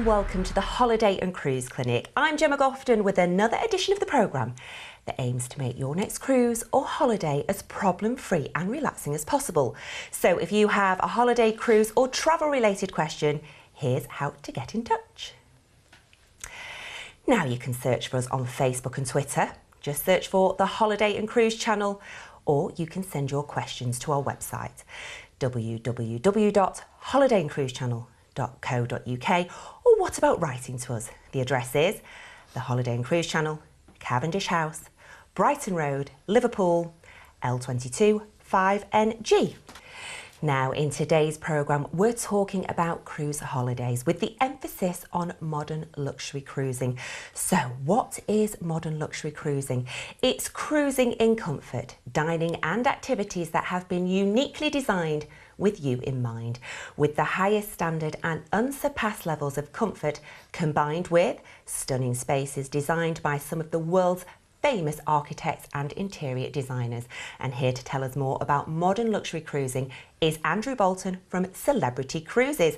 welcome to the Holiday and Cruise Clinic. I'm Jemma Gofton with another edition of the programme that aims to make your next cruise or holiday as problem-free and relaxing as possible. So if you have a holiday, cruise or travel-related question, here's how to get in touch. Now you can search for us on Facebook and Twitter. Just search for the Holiday and Cruise channel, or you can send your questions to our website www.holidayandcruisechannel.co.uk, or what about writing to us? The address is the Holiday and Cruise Channel, Cavendish House, Brighton Road, Liverpool, L22 5NG. Now, in today's programme, we're talking about cruise holidays with the emphasis on modern luxury cruising. So, what is modern luxury cruising? It's cruising in comfort, dining and activities that have been uniquely designed with you in mind, with the highest standard and unsurpassed levels of comfort, combined with stunning spaces designed by some of the world's famous architects and interior designers. And here to tell us more about modern luxury cruising is Andrew Bolton from Celebrity Cruises.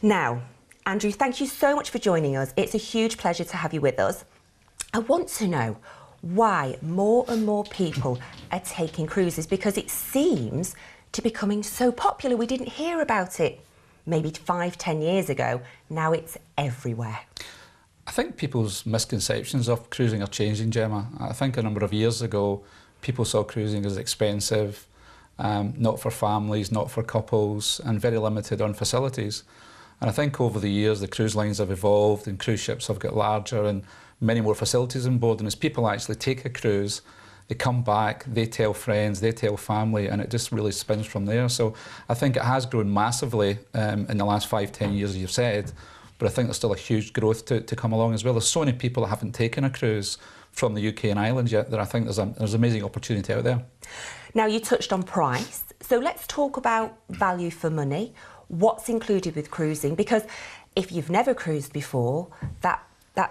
Now, Andrew, thank you so much for joining us. It's a huge pleasure to have you with us. I want to know why more and more people are taking cruises, because it seems to becoming so popular. We didn't hear about it maybe 5-10 years ago. Now it's everywhere. I think people's misconceptions of cruising are changing, Gemma. I think a number of years ago, people saw cruising as expensive, not for families, not for couples, and very limited on facilities. And I think over the years, the cruise lines have evolved and cruise ships have got larger and many more facilities on board. And as people actually take a cruise, they come back, they tell friends, they tell family, and it just really spins from there. So I think it has grown massively in the last 5-10 years, as you've said. But I think there's still a huge growth to come along as well. There's so many people that haven't taken a cruise from the UK and Ireland yet that I think there's amazing opportunity out there. Now, you touched on price, so let's talk about value for money. What's included with cruising? Because if you've never cruised before, that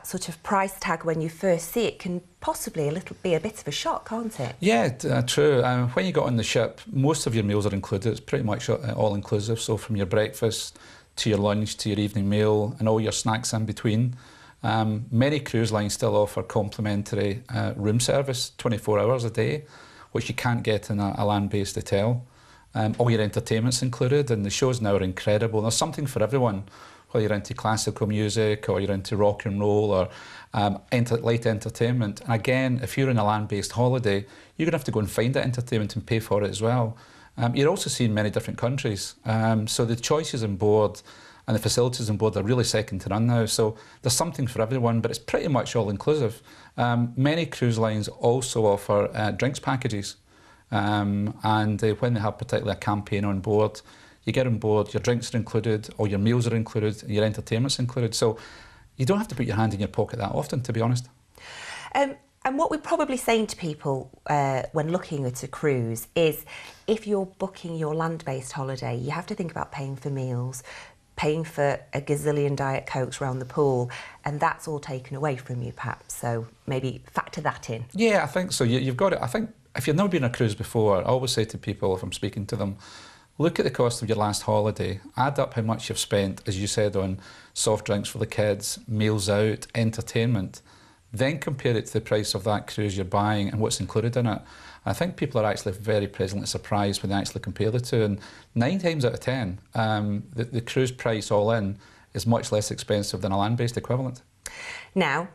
sort of price tag when you first see it can possibly be a bit of a shock, can't it? Yeah, true. When you got on the ship, most of your meals are included. It's pretty much all inclusive, so from your breakfast to your lunch, to your evening meal, and all your snacks in between. Many cruise lines still offer complimentary room service 24 hours a day, which you can't get in a land-based hotel. All your entertainment's included, and the shows now are incredible. There's something for everyone, whether you're into classical music or you're into rock and roll or light entertainment. And again, if you're in a land-based holiday, you're going to have to go and find that entertainment and pay for it as well. You're also seeing many different countries, so the choices on board and the facilities on board are really second to none now. So there's something for everyone, but it's pretty much all inclusive. Many cruise lines also offer drinks packages, and when they have particularly a campaign on board, you get on board, your drinks are included, all your meals are included, your entertainment's included. So you don't have to put your hand in your pocket that often, to be honest. And what we're probably saying to people when looking at a cruise is, if you're booking your land-based holiday, you have to think about paying for meals, paying for a gazillion Diet Cokes around the pool, and that's all taken away from you, perhaps. So maybe factor that in. Yeah, I think so. You've got it. I think if you've never been on a cruise before, I always say to people, if I'm speaking to them, look at the cost of your last holiday, add up how much you've spent, as you said, on soft drinks for the kids, meals out, entertainment. Then compare it to the price of that cruise you're buying and what's included in it. I think people are actually very pleasantly surprised when they actually compare the two. And 9 times out of 10, the cruise price all in is much less expensive than a land-based equivalent. Now,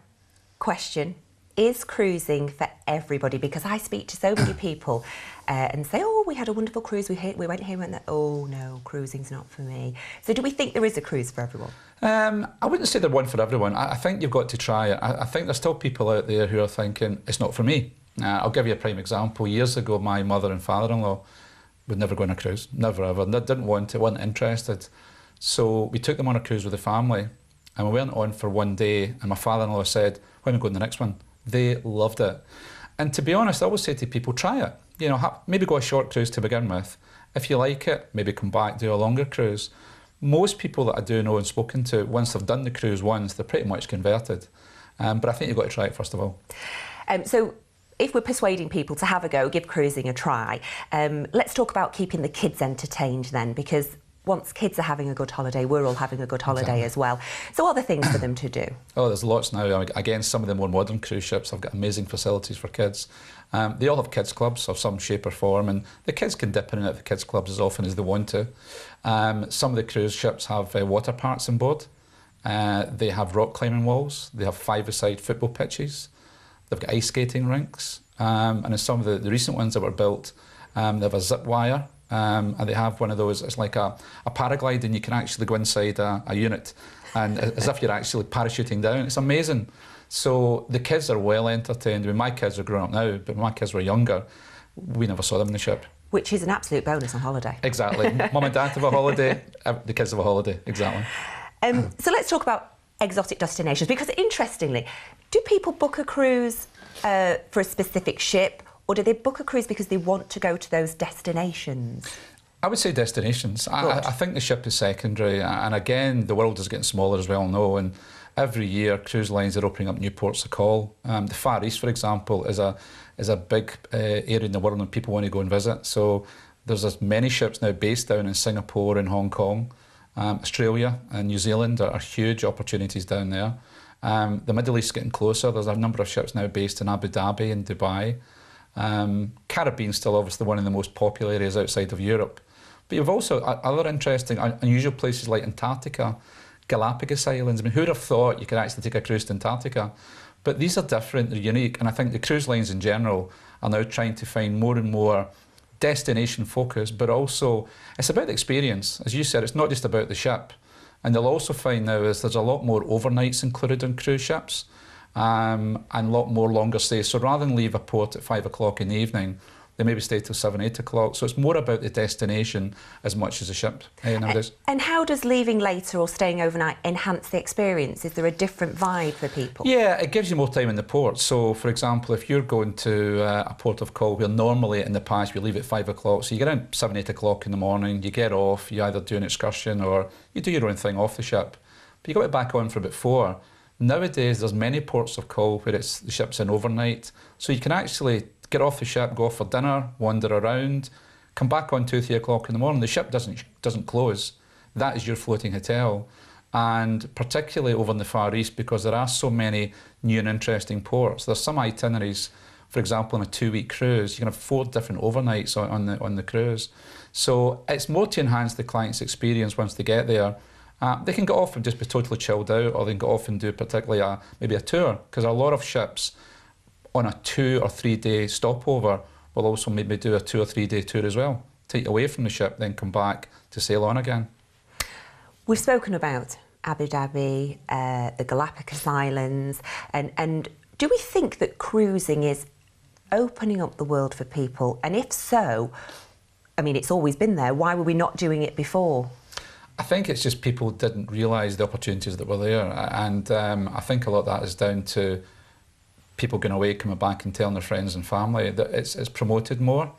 question, is cruising for everybody? Because I speak to so many people and say, oh, we had a wonderful cruise, we went here and that. Oh no, cruising's not for me. So do we think there is a cruise for everyone? I wouldn't say they're one for everyone. I think you've got to try it. I think there's still people out there who are thinking, it's not for me. I'll give you a prime example. Years ago, my mother and father-in-law would never go on a cruise, never ever. They didn't want to, weren't interested. So we took them on a cruise with the family, and we went on for one day, and my father-in-law said, when are we going to the next one? They loved it. And to be honest, I always say to people, try it. You know, maybe go a short cruise to begin with. If you like it, maybe come back, do a longer cruise. Most people that I do know and spoken to, once they've done the cruise once, they're pretty much converted. But I think you've got to try it first of all. So if we're persuading people to have a go, give cruising a try, let's talk about keeping the kids entertained then, because once kids are having a good holiday, we're all having a good holiday Exactly. as well. So what are the things for them to do? Oh, there's lots now. Again, some of the more modern cruise ships have got amazing facilities for kids. They all have kids clubs of some shape or form, and the kids can dip in and out of the kids clubs as often as they want to. Some of the cruise ships have water parks on board. They have rock climbing walls. They have five-a-side football pitches. They've got ice skating rinks. And in some of the recent ones that were built, they have a zip wire. And they have one of those, it's like a paraglide, and you can actually go inside a unit and as if you're actually parachuting down. It's amazing. So the kids are well entertained. I mean, my kids are grown up now, but when my kids were younger, we never saw them in the ship. Which is an absolute bonus on holiday. Exactly. Mum and Dad have a holiday, the kids have a holiday, exactly. So let's talk about exotic destinations, because interestingly, do people book a cruise for a specific ship, or do they book a cruise because they want to go to those destinations? I would say destinations. I think the ship is secondary, and again, the world is getting smaller, as we all know, and every year cruise lines are opening up new ports of call. The Far East, for example, is a big area in the world that people want to go and visit. So there's as many ships now based down in Singapore and Hong Kong. Australia and New Zealand are huge opportunities down there. The Middle East is getting closer. There's a number of ships now based in Abu Dhabi and Dubai. Caribbean's still obviously one of the most popular areas outside of Europe. But you've also other interesting, unusual places like Antarctica, Galapagos Islands. I mean, who'd have thought you could actually take a cruise to Antarctica? But these are different, they're unique, and I think the cruise lines in general are now trying to find more and more destination focus, but also it's about the experience. As you said, it's not just about the ship. And they'll also find now is there's a lot more overnights included on cruise ships, and a lot more longer stays. So rather than leave a port at 5 o'clock in the evening, they maybe stay till 7, 8 o'clock. So it's more about the destination as much as the ship nowadays. And how does leaving later or staying overnight enhance the experience? Is there a different vibe for people? Yeah, it gives you more time in the port. So, for example, if you're going to a port of call where normally in the past we leave at 5 o'clock, so you get in 7, 8 o'clock in the morning, you get off, you either do an excursion or you do your own thing off the ship. But you got it back on for about 4. Nowadays, there's many ports of call where the ship's in overnight. So you can actually get off the ship, go off for dinner, wander around, come back on 2, 3 o'clock in the morning. The ship doesn't close. That is your floating hotel. And particularly over in the Far East, because there are so many new and interesting ports. There's some itineraries, for example, on a 2-week cruise, you can have 4 different overnights on the cruise. So it's more to enhance the client's experience once they get there. They can go off and just be totally chilled out, or they can go off and do particularly maybe a tour, because a lot of ships on a 2 or 3 day stopover will also maybe do a 2 or 3 day tour as well. Take you away from the ship, then come back to sail on again. We've spoken about Abu Dhabi, the Galapagos Islands, and do we think that cruising is opening up the world for people? And if so, I mean, it's always been there. Why were we not doing it before? I think it's just people didn't realise the opportunities that were there, and I think a lot of that is down to people going away, coming back and telling their friends and family. That it's promoted more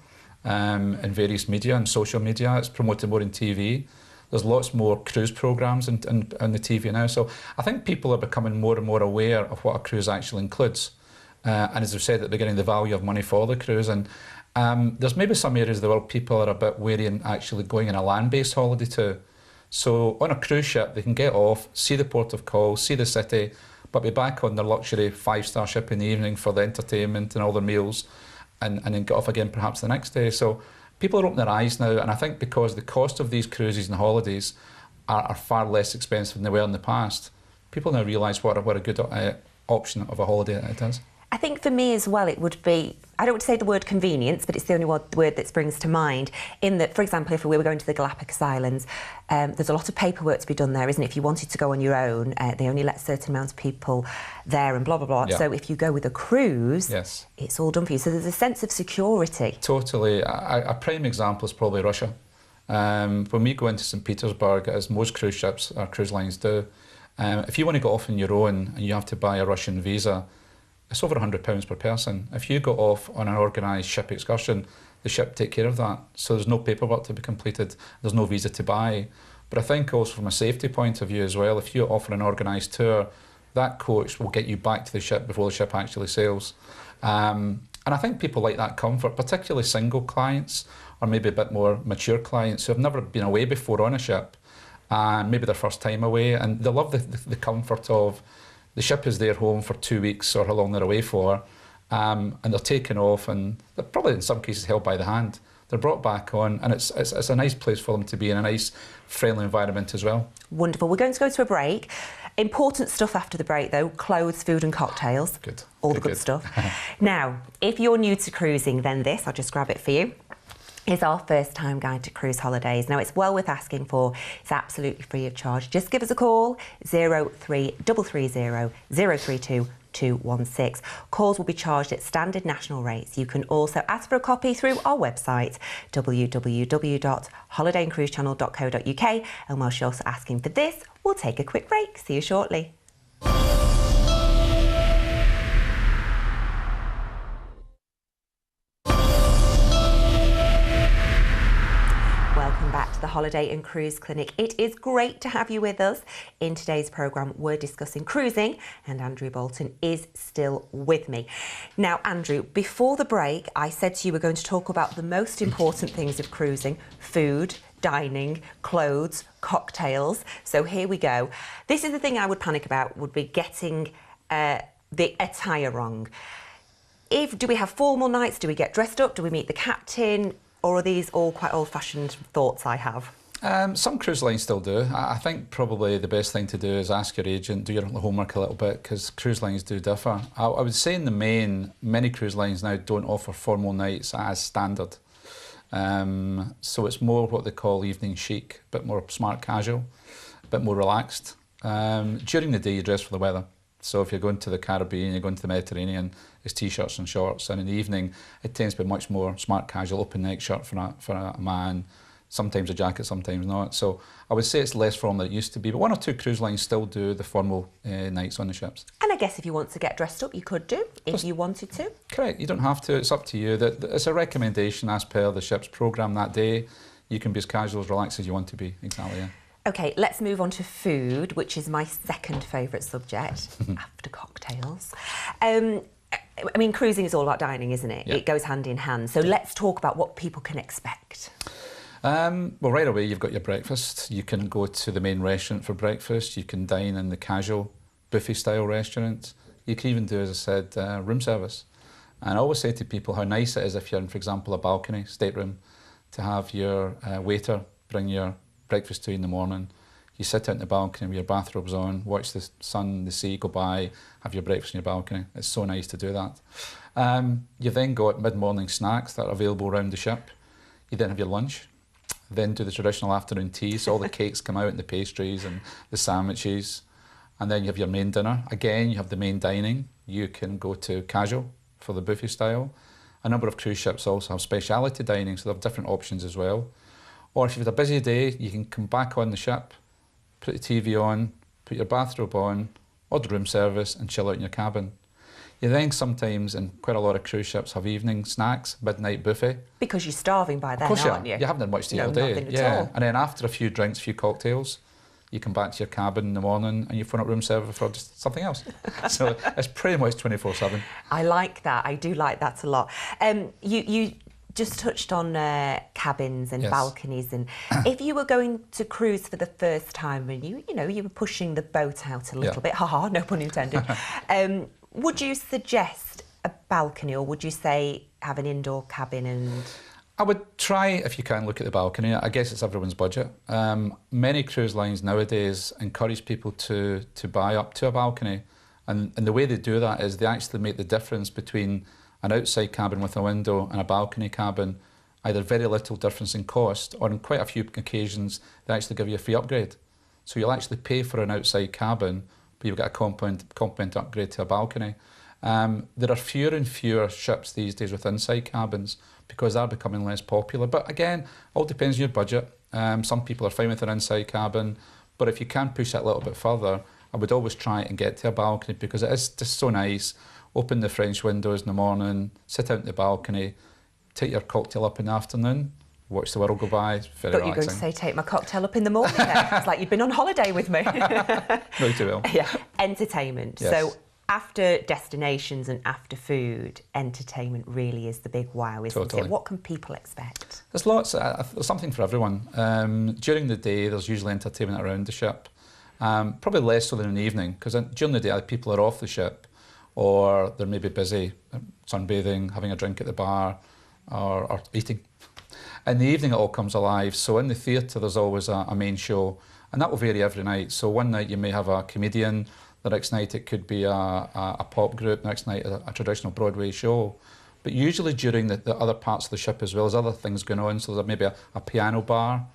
in various media and social media. It's promoted more in TV. There's lots more cruise programmes on the TV now. So I think people are becoming more and more aware of what a cruise actually includes. And as I've said at the beginning, the value of money for the cruise. And there's maybe some areas of the world people are a bit wary in actually going on a land-based holiday to. So on a cruise ship, they can get off, see the port of call, see the city, but be back on their luxury 5-star ship in the evening for the entertainment and all their meals, and then get off again perhaps the next day. So people are opening their eyes now, and I think because the cost of these cruises and holidays are far less expensive than they were in the past, people now realise what a good option of a holiday it is. I think for me as well, it would be, I don't want to say the word convenience, but it's the only word that springs to mind, in that, for example, if we were going to the Galapagos Islands, there's a lot of paperwork to be done there, isn't it? If you wanted to go on your own, they only let a certain amount of people there and blah, blah, blah. Yeah. So if you go with a cruise, yes, it's all done for you. So there's a sense of security. Totally. A prime example is probably Russia. When we go into St. Petersburg, as most cruise ships or cruise lines do, if you want to go off on your own and you have to buy a Russian visa, it's over £100 per person. If you go off on an organised ship excursion, the ship take care of that. So there's no paperwork to be completed, there's no visa to buy. But I think also from a safety point of view as well, if you offer an organised tour, that coach will get you back to the ship before the ship actually sails. And I think people like that comfort, particularly single clients or maybe a bit more mature clients who have never been away before on a ship, and maybe their first time away, and they love the comfort of the ship is their home for 2 weeks or how long they're away for, and they're taken off, and they're probably in some cases held by the hand. They're brought back on, and it's a nice place for them to be in, a nice friendly environment as well. Wonderful. We're going to go to a break. Important stuff after the break though, clothes, food and cocktails. Good. All the good stuff. Now, if you're new to cruising, then this, I'll just grab it for you, is our first time guide to cruise holidays. Now, it's well worth asking for. It's absolutely free of charge. Just give us a call, 03330 032 216. Calls will be charged at standard national rates. You can also ask for a copy through our website, www.holidayandcruisechannel.co.uk. And whilst you're also asking for this, we'll take a quick break. See you shortly. Welcome back to the Holiday and Cruise Clinic. It is great to have you with us. In today's programme, we're discussing cruising, and Andrew Bolton is still with me. Now, Andrew, before the break, I said to you we're going to talk about the most important things of cruising: food, dining, clothes, cocktails. So here we go. This is the thing I would panic about, would be getting the attire wrong. Do we have formal nights? Do we get dressed up? Do we meet the captain? Or are these all quite old-fashioned thoughts I have? Some cruise lines still do. I think probably the best thing to do is ask your agent, do your homework a little bit, because cruise lines do differ. I would say in the main, many cruise lines now don't offer formal nights as standard. So it's more what they call evening chic, a bit more smart casual, a bit more relaxed. During the day, you dress for the weather. So if you're going to the Caribbean, you're going to the Mediterranean, it's t-shirts and shorts. And in the evening, it tends to be much more smart casual, open neck shirt for a man, sometimes a jacket, sometimes not. So I would say it's less formal than it used to be. But one or two cruise lines still do the formal nights on the ships. And I guess if you want to get dressed up, you could do, if you wanted to. Correct. You don't have to. It's up to you. It's a recommendation as per the ship's programme that day. You can be as casual, as relaxed as you want to be. Exactly, yeah. OK, let's move on to food, which is my second favourite subject after cocktails. I mean, cruising is all about dining, isn't it? Yeah. It goes hand in hand. So let's talk about what people can expect. Well, right away, you've got your breakfast. You can go to the main restaurant for breakfast. You can dine in the casual buffet-style restaurant. You can even do, as I said, room service. And I always say to people how nice it is if you're in, for example, a balcony stateroom, to have your waiter bring your breakfast to you in the morning. You sit out on the balcony with your bathrobes on, watch the sun, the sea go by, have your breakfast on your balcony. It's so nice to do that. You've then got mid-morning snacks that are available around the ship. You then have your lunch, then do the traditional afternoon tea, so all the cakes come out and the pastries and the sandwiches. And then you have your main dinner. Again, you have the main dining. You can go to casual for the buffet style. A number of cruise ships also have speciality dining, so they have different options as well. Or if you've had a busy day, you can come back on the ship, put the TV on, put your bathrobe on, order room service and chill out in your cabin. You then sometimes, and quite a lot of cruise ships have evening snacks, midnight buffet. Because you're starving by then, aren't you? You haven't done much to eat all day. Nothing at all. And then after a few drinks, a few cocktails, you come back to your cabin in the morning and you phone up room service for just something else. So it's pretty much 24/7. I like that. I do like that a lot. You just touched on cabins and balconies, and if you were going to cruise for the first time and you were pushing the boat out a little bit, haha, no pun intended, would you suggest a balcony, or would you say have an indoor cabin? And I would try, if you can, look at the balcony. I guess it's everyone's budget. Many cruise lines nowadays encourage people to buy up to a balcony, and the way they do that is they actually make the difference between an outside cabin with a window and a balcony cabin either very little difference in cost, or on quite a few occasions they actually give you a free upgrade. So you'll actually pay for an outside cabin, but you've got a complimentary upgrade to a balcony. There are fewer and fewer ships these days with inside cabins because they're becoming less popular. But again, all depends on your budget. Some people are fine with an inside cabin, but if you can push that a little bit further, I would always try and get to a balcony because it is just so nice. Open the French windows in the morning, sit out on the balcony, take your cocktail up in the afternoon, watch the world go by. It's very relaxing. You're going to say take my cocktail up in the morning. It's like you've been on holiday with me. No, too well. Yeah, entertainment. Yes. So After destinations and after food, entertainment really is the big wow, isn't it? What can people expect? There's there's something for everyone. During the day, there's usually entertainment around the ship. Probably less so than in the evening, because during the day, people are off the ship, or they're maybe busy sunbathing, having a drink at the bar, or eating. In the evening, it all comes alive. So in the theatre, there's always a main show, and that will vary every night. So one night you may have a comedian, the next night it could be a pop group, the next night a traditional Broadway show. But usually during the other parts of the ship as well, there's other things going on. So there's maybe a piano bar,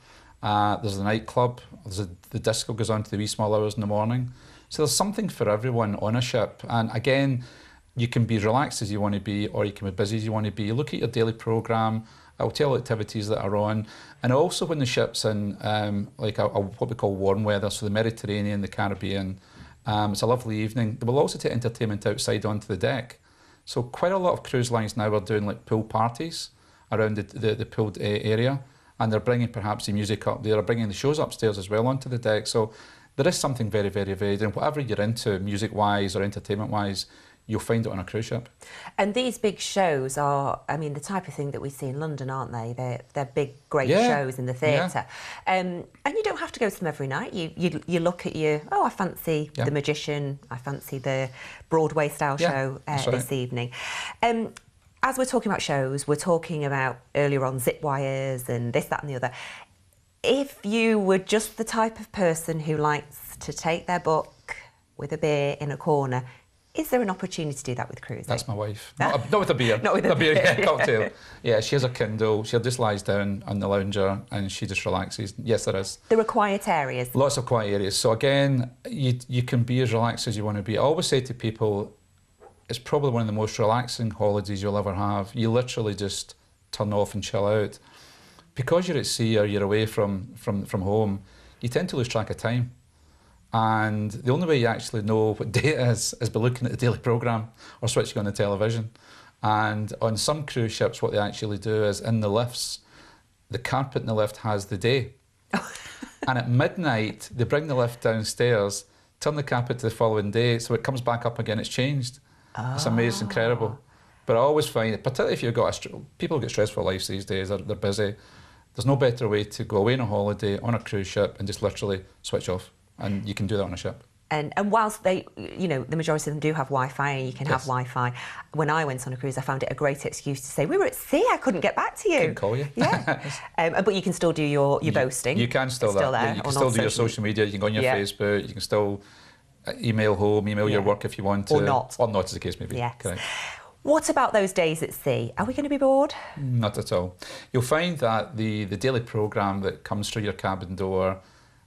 there's a nightclub, the disco goes on to the wee small hours in the morning. So there's something for everyone on a ship. And again, you can be relaxed as you want to be, or you can be busy as you want to be. You look at your daily programme, I'll tell activities that are on, and also when the ship's in like what we call warm weather, so the Mediterranean, the Caribbean, it's a lovely evening. They will also take entertainment outside onto the deck. So quite a lot of cruise lines now are doing like pool parties around the pooled area, and they're bringing perhaps the music up there, or bringing the shows upstairs as well onto the deck. So there is something very, very varied, and whatever you're into, music-wise or entertainment-wise, you'll find it on a cruise ship. And these big shows are, I mean, the type of thing that we see in London, aren't they? They're big, great shows in the theatre. Yeah. And you don't have to go to them every night. You look at I fancy The Magician, I fancy the Broadway style show this evening. As we're talking about shows, we're talking about earlier on zip wires and this, that and the other. If you were just the type of person who likes to take their book with a beer in a corner, is there an opportunity to do that with cruising? That's my wife. Not with a beer. Not with a beer. Yeah, cocktail. Yeah, she has a Kindle. She just lies down on the lounger and she just relaxes. Yes, there is. There are quiet areas. Lots of quiet areas. So again, you can be as relaxed as you want to be. I always say to people, it's probably one of the most relaxing holidays you'll ever have. You literally just turn off and chill out. Because you're at sea or you're away from home, you tend to lose track of time. And the only way you actually know what day it is by looking at the daily programme or switching on the television. And on some cruise ships, what they actually do is in the lifts, the carpet in the lift has the day. And at midnight, they bring the lift downstairs, turn the carpet to the following day, so it comes back up again, it's changed. Oh. It's amazing, it's incredible. But I always find, particularly if you've got people get stressful lives these days, they're busy. There's no better way to go away on a holiday on a cruise ship and just literally switch off. And you can do that on a ship. And whilst they, the majority of them do have Wi-Fi and you can have Wi-Fi, when I went on a cruise, I found it a great excuse to say, we were at sea, I couldn't get back to you. Couldn't call you. Yeah. But you can still do your boasting. You can still there. Yeah, you can still do your social media, you can go on your Facebook, you can still email home, email your work if you want to. Or not. Or not, as the case may be. Yes. Correct. What about those days at sea? Are we going to be bored? Not at all. You'll find that the daily programme that comes through your cabin door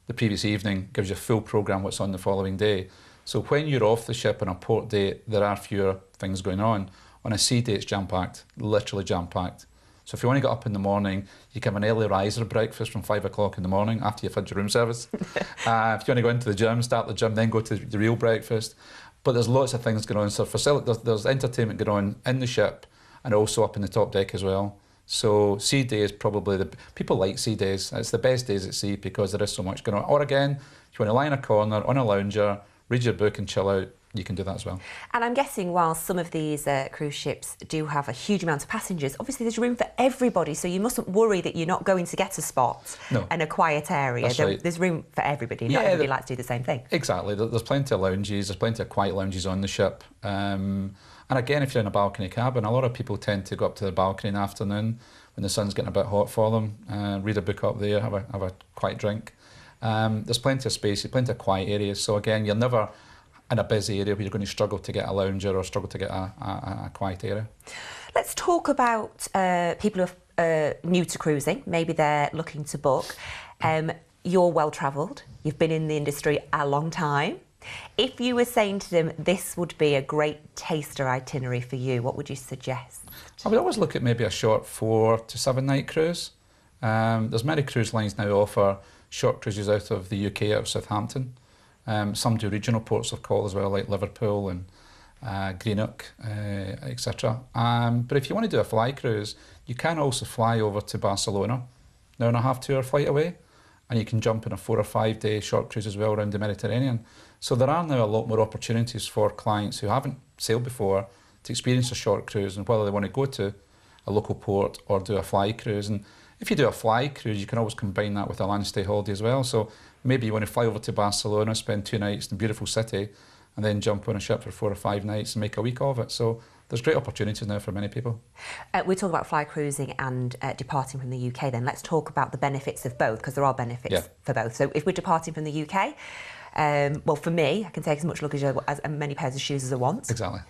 the previous evening gives you a full programme what's on the following day. So when you're off the ship on a port day, there are fewer things going on. On a sea day, it's jam-packed, literally jam-packed. So if you want to get up in the morning, you can have an early riser breakfast from 5 o'clock in the morning after you've had your room service. If you want to go into the gym, start the gym, then go to the real breakfast. But there's lots of things going on. So there's entertainment going on in the ship and also up in the top deck as well. So sea day is probably people like sea days. It's the best days at sea because there is so much going on. Or again, if you want to lie in a corner on a lounger, read your book and chill out, you can do that as well. And I'm guessing while some of these cruise ships do have a huge amount of passengers, obviously there's room for everybody, so you mustn't worry that you're not going to get a spot and a quiet area. There's room for everybody. Not everybody likes to do the same thing. Exactly. There's plenty of lounges, there's plenty of quiet lounges on the ship. And again, if you're in a balcony cabin, a lot of people tend to go up to the balcony in the afternoon when the sun's getting a bit hot for them, read a book up there, have a quiet drink. There's plenty of space, plenty of quiet areas. So again, you're never in a busy area where you're going to struggle to get a lounger or struggle to get a quiet area. Let's talk about people who are new to cruising. Maybe they're looking to book. You're well travelled. You've been in the industry a long time. If you were saying to them, this would be a great taster itinerary for you, what would you suggest? I would always look at maybe a short 4 to 7 night cruise. There's many cruise lines now offer short cruises out of the UK, out of Southampton. Some do regional ports of call as well, like Liverpool and Greenock, etc. But if you want to do a fly cruise, you can also fly over to Barcelona, an hour and a half, 2 hour flight away. and you can jump in a 4 or 5 day short cruise as well around the Mediterranean. So there are now a lot more opportunities for clients who haven't sailed before to experience a short cruise, and whether they want to go to a local port or do a fly cruise. And if you do a fly cruise, you can always combine that with a land stay holiday as well. So maybe you want to fly over to Barcelona, spend 2 nights in a beautiful city, and then jump on a ship for 4 or 5 nights and make a week of it. So there's great opportunities now for many people. We talk about fly cruising and departing from the UK then. Let's talk about the benefits of both, because there are benefits for both. So if we're departing from the UK, well, for me, I can take as much luggage as many pairs of shoes as I want. Exactly.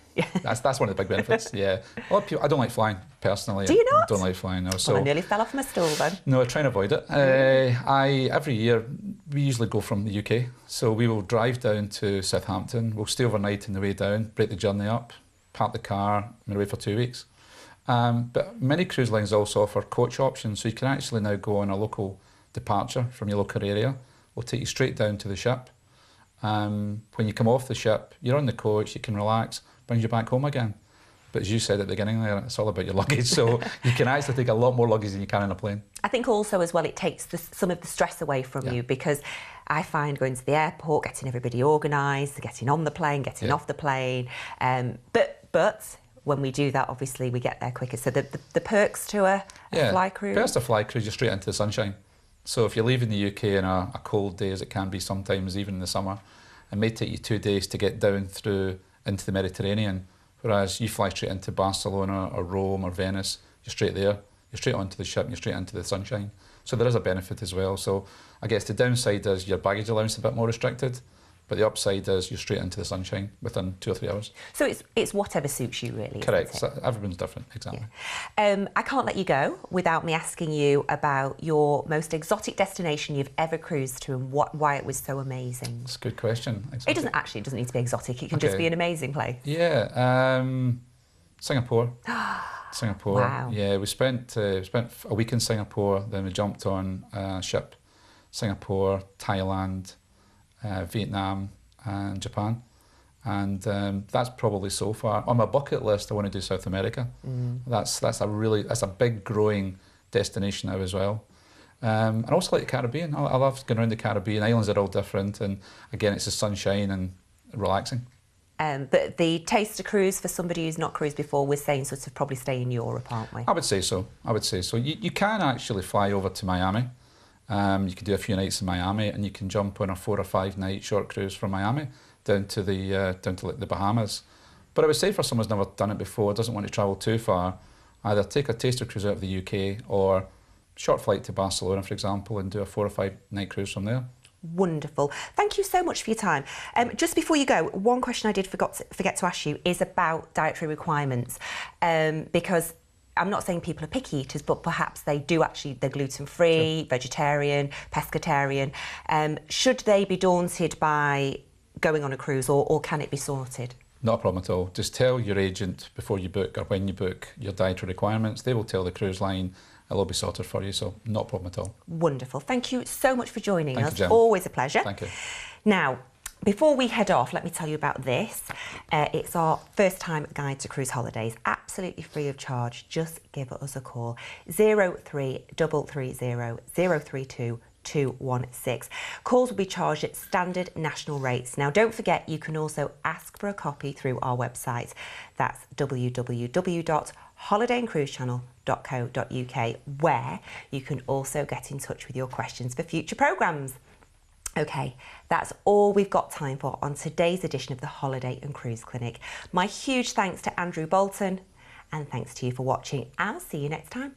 That's one of the big benefits. Yeah. A lot of people, I don't like flying personally. Do you not? I don't like flying. No. So well, I nearly fell off my stool then. No, I try and avoid it. Every year we usually go from the UK, so we will drive down to Southampton. We'll stay overnight on the way down, break the journey up, park the car, and we're away for 2 weeks. But many cruise lines also offer coach options, so you can actually now go on a local departure from your local area. We'll take you straight down to the ship. When you come off the ship, you're on the coach, you can relax, brings you back home again. But as you said at the beginning there, it's all about your luggage, so you can actually take a lot more luggage than you can in a plane. I think also as well it takes some of the stress away from you, because I find going to the airport, getting everybody organised, getting on the plane, getting off the plane. But when we do that, obviously we get there quicker. So the perks to a fly cruise? Perks to a fly cruise, you're straight into the sunshine. So if you're leaving the UK on a cold day, as it can be sometimes, even in the summer, it may take you 2 days to get down through into the Mediterranean, whereas you fly straight into Barcelona or Rome or Venice, you're straight there, you're straight onto the ship and you're straight into the sunshine. So there is a benefit as well. So I guess the downside is your baggage allowance is a bit more restricted, but the upside is you're straight into the sunshine within 2 or 3 hours. So it's whatever suits you, really. Correct. Isn't it? So everyone's different, exactly. Yeah. I can't let you go without me asking you about your most exotic destination you've ever cruised to and why it was so amazing. That's a good question. It doesn't need to be exotic. It can just be an amazing place. Yeah, Singapore. Singapore. Wow. Yeah, we spent a week in Singapore. Then we jumped on a ship. Singapore, Thailand, Vietnam and Japan, and that's probably so far on my bucket list. I want to do South America. That's a big growing destination now as well. And I also like the Caribbean. I love going around the Caribbean. Islands are all different, and again, it's the sunshine and relaxing. But the taster cruise for somebody who's not cruised before, we're saying sort of probably stay in Europe, aren't we? I would say so. You can actually fly over to Miami. You can do a few nights in Miami, and you can jump on a 4 or 5 night short cruise from Miami down to the Bahamas. But I would say for someone who's never done it before, doesn't want to travel too far, either take a taster cruise out of the UK or short flight to Barcelona, for example, and do a 4 or 5 night cruise from there. Wonderful. Thank you so much for your time. Just before you go, one question I did forget to ask you is about dietary requirements, because I'm not saying people are picky eaters, but perhaps they're gluten-free, vegetarian, pescatarian. Should they be daunted by going on a cruise, or can it be sorted? Not a problem at all. Just tell your agent before you book or when you book your dietary requirements. They will tell the cruise line. It'll all be sorted for you, so not a problem at all. Wonderful. Thank you so much for joining us. Thank you, Jemma. Always a pleasure. Thank you. Now, before we head off, let me tell you about this. It's our first time guide to cruise holidays, absolutely free of charge. Just give us a call, 03330 032 216. Calls will be charged at standard national rates. Now, don't forget, you can also ask for a copy through our website. That's www.holidayandcruisechannel.co.uk, where you can also get in touch with your questions for future programmes. Okay, that's all we've got time for on today's edition of the Holiday and Cruise Clinic. My huge thanks to Andrew Bolton, and thanks to you for watching. I'll see you next time.